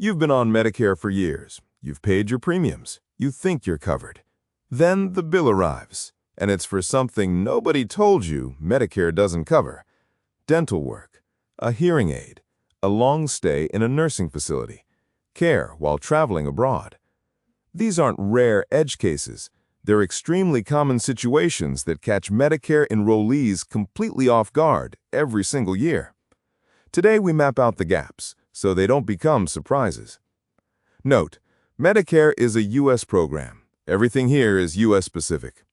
You've been on Medicare for years. You've paid your premiums. You think you're covered. Then the bill arrives, and it's for something nobody told you Medicare doesn't cover. Dental work, a hearing aid, a long stay in a nursing facility, care while traveling abroad. These aren't rare edge cases. They're extremely common situations that catch Medicare enrollees completely off guard every single year. Today we map out the gaps, so they don't become surprises. Note, Medicare is a U.S. program. Everything here is U.S. specific.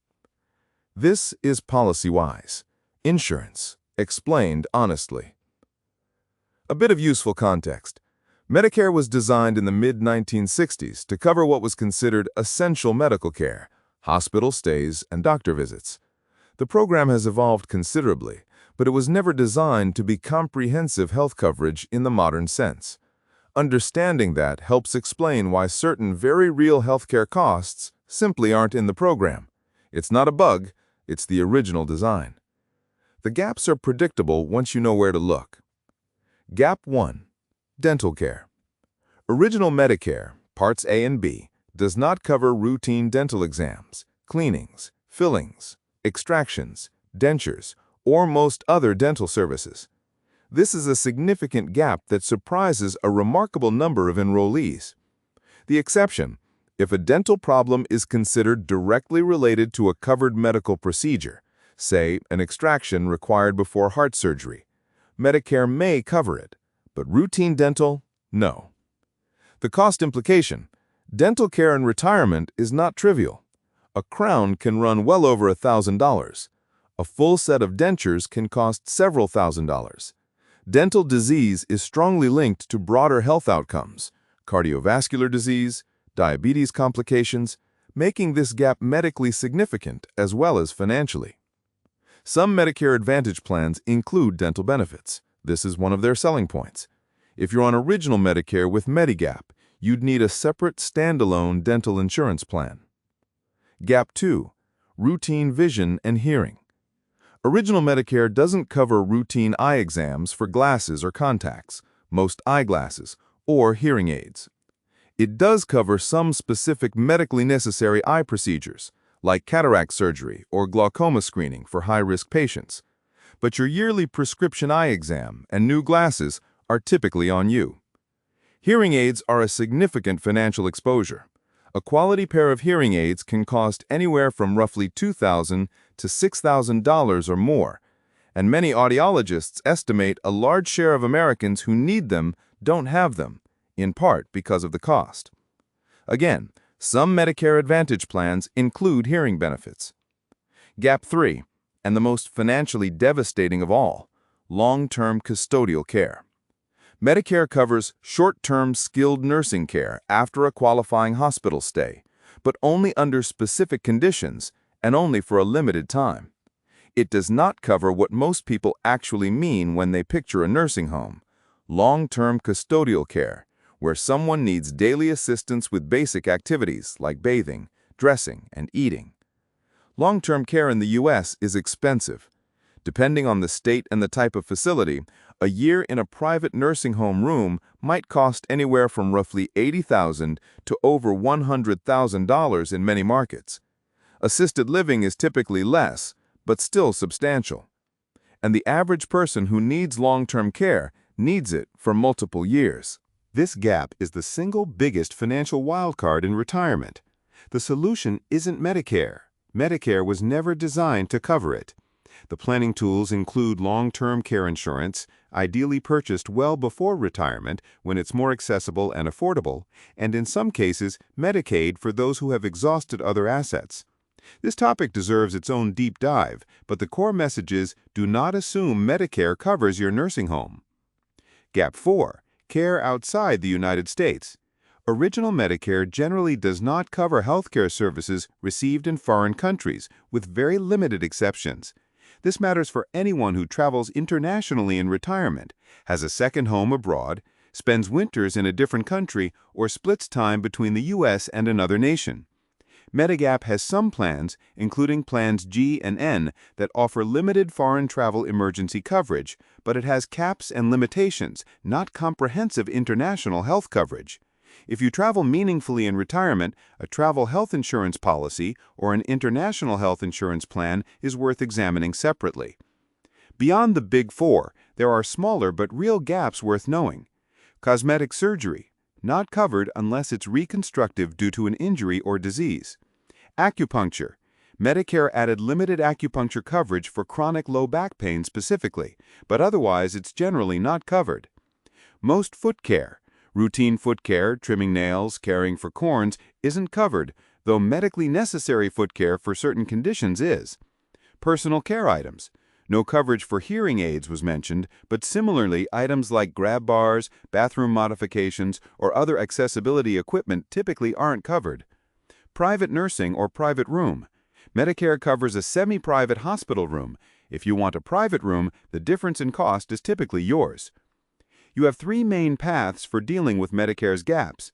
This is Policywise, insurance, explained honestly. A bit of useful context. Medicare was designed in the mid-1960s to cover what was considered essential medical care, hospital stays, and doctor visits. The program has evolved considerably, but it was never designed to be comprehensive health coverage in the modern sense. Understanding that helps explain why certain very real healthcare costs simply aren't in the program. It's not a bug, it's the original design. The gaps are predictable once you know where to look. Gap 1. Dental care. Original Medicare, Parts A and B, does not cover routine dental exams, cleanings, fillings, extractions, dentures, or most other dental services. This is a significant gap that surprises a remarkable number of enrollees. The exception, if a dental problem is considered directly related to a covered medical procedure, say an extraction required before heart surgery, Medicare may cover it, but routine dental, no. The cost implication, dental care in retirement is not trivial. A crown can run well over $1,000. A full set of dentures can cost several $1,000s. Dental disease is strongly linked to broader health outcomes, cardiovascular disease, diabetes complications, making this gap medically significant as well as financially. Some Medicare Advantage plans include dental benefits. This is one of their selling points. If you're on original Medicare with Medigap, you'd need a separate standalone dental insurance plan. Gap 2. Routine vision and hearing. Original Medicare doesn't cover routine eye exams for glasses or contacts, most eyeglasses, or hearing aids. It does cover some specific medically necessary eye procedures, like cataract surgery or glaucoma screening for high-risk patients. But your yearly prescription eye exam and new glasses are typically on you. Hearing aids are a significant financial exposure. A quality pair of hearing aids can cost anywhere from roughly $2,000 to $6,000 or more, and many audiologists estimate a large share of Americans who need them don't have them, in part because of the cost. Again, some Medicare Advantage plans include hearing benefits. Gap 3, and the most financially devastating of all, long-term custodial care. Medicare covers short-term skilled nursing care after a qualifying hospital stay, but only under specific conditions and only for a limited time. It does not cover what most people actually mean when they picture a nursing home, long-term custodial care, where someone needs daily assistance with basic activities like bathing, dressing, and eating. Long-term care in the U.S. is expensive. Depending on the state and the type of facility, a year in a private nursing home room might cost anywhere from roughly $80,000 to over $100,000 in many markets. Assisted living is typically less, but still substantial. And the average person who needs long-term care needs it for multiple years. This gap is the single biggest financial wildcard in retirement. The solution isn't Medicare. Medicare was never designed to cover it. The planning tools include long-term care insurance, ideally purchased well before retirement when it's more accessible and affordable, and in some cases, Medicaid for those who have exhausted other assets. This topic deserves its own deep dive, but the core message is do not assume Medicare covers your nursing home. Gap 4. Care outside the United States. Original Medicare generally does not cover healthcare services received in foreign countries, with very limited exceptions. This matters for anyone who travels internationally in retirement, has a second home abroad, spends winters in a different country, or splits time between the U.S. and another nation. Medigap has some plans, including plans G and N, that offer limited foreign travel emergency coverage, but it has caps and limitations, not comprehensive international health coverage. If you travel meaningfully in retirement, a travel health insurance policy or an international health insurance plan is worth examining separately. Beyond the big four, there are smaller but real gaps worth knowing. Cosmetic surgery, not covered unless it's reconstructive due to an injury or disease. Acupuncture. Medicare added limited acupuncture coverage for chronic low back pain specifically, but otherwise it's generally not covered. Most foot care. Routine foot care, trimming nails, caring for corns, isn't covered, though medically necessary foot care for certain conditions is. Personal care items. No coverage for hearing aids was mentioned, but similarly, items like grab bars, bathroom modifications, or other accessibility equipment typically aren't covered. Private nursing or private room. Medicare covers a semi-private hospital room. If you want a private room, the difference in cost is typically yours. You have three main paths for dealing with Medicare's gaps.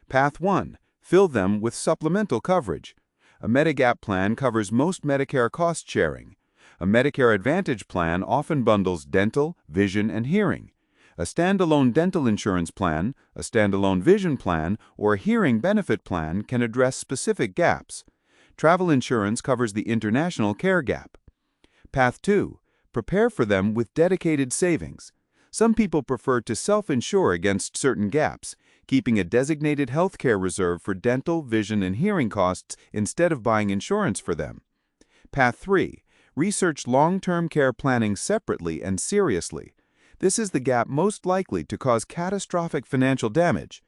Path 1. Fill them with supplemental coverage. A Medigap plan covers most Medicare cost sharing. A Medicare Advantage plan often bundles dental, vision, and hearing. A standalone dental insurance plan, a standalone vision plan, or a hearing benefit plan can address specific gaps. Travel insurance covers the international care gap. Path 2. Prepare for them with dedicated savings. Some people prefer to self-insure against certain gaps, keeping a designated healthcare reserve for dental, vision, and hearing costs instead of buying insurance for them. Path 3. Research long-term care planning separately and seriously. This is the gap most likely to cause catastrophic financial damage.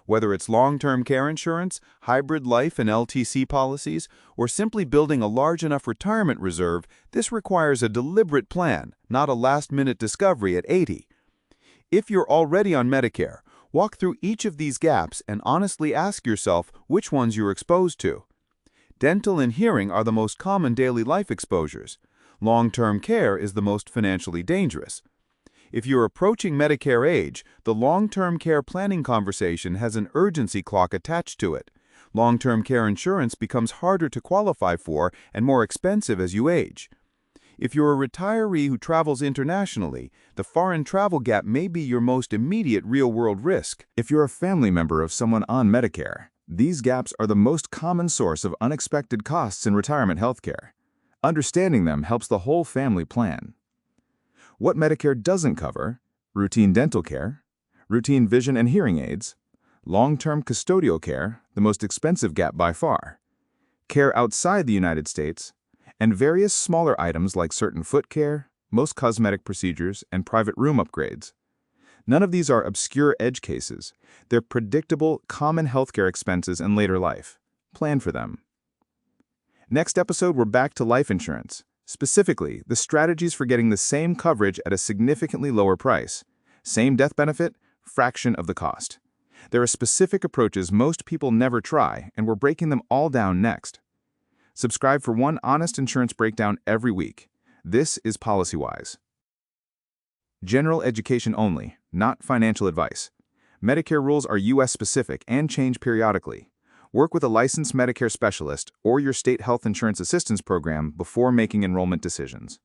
Whether it's long-term care insurance, hybrid life and LTC policies, or simply building a large enough retirement reserve, this requires a deliberate plan, not a last-minute discovery at 80. If you're already on Medicare, walk through each of these gaps and honestly ask yourself which ones you're exposed to. Dental and hearing are the most common daily life exposures. Long-term care is the most financially dangerous. If you're approaching Medicare age, the long-term care planning conversation has an urgency clock attached to it. Long-term care insurance becomes harder to qualify for and more expensive as you age. If you're a retiree who travels internationally, the foreign travel gap may be your most immediate real-world risk. If you're a family member of someone on Medicare, these gaps are the most common source of unexpected costs in retirement healthcare. Understanding them helps the whole family plan. What Medicare doesn't cover: routine dental care, routine vision and hearing aids, long-term custodial care, the most expensive gap by far, care outside the United States, and various smaller items like certain foot care, most cosmetic procedures, and private room upgrades. None of these are obscure edge cases. They're predictable, common healthcare expenses in later life. Plan for them. Next episode, we're back to life insurance. Specifically, the strategies for getting the same coverage at a significantly lower price. Same death benefit, fraction of the cost. There are specific approaches most people never try, and we're breaking them all down next. Subscribe for one honest insurance breakdown every week. This is Policywise. General education only, not financial advice. Medicare rules are U.S.-specific and change periodically. Work with a licensed Medicare specialist or your state health insurance assistance program before making enrollment decisions.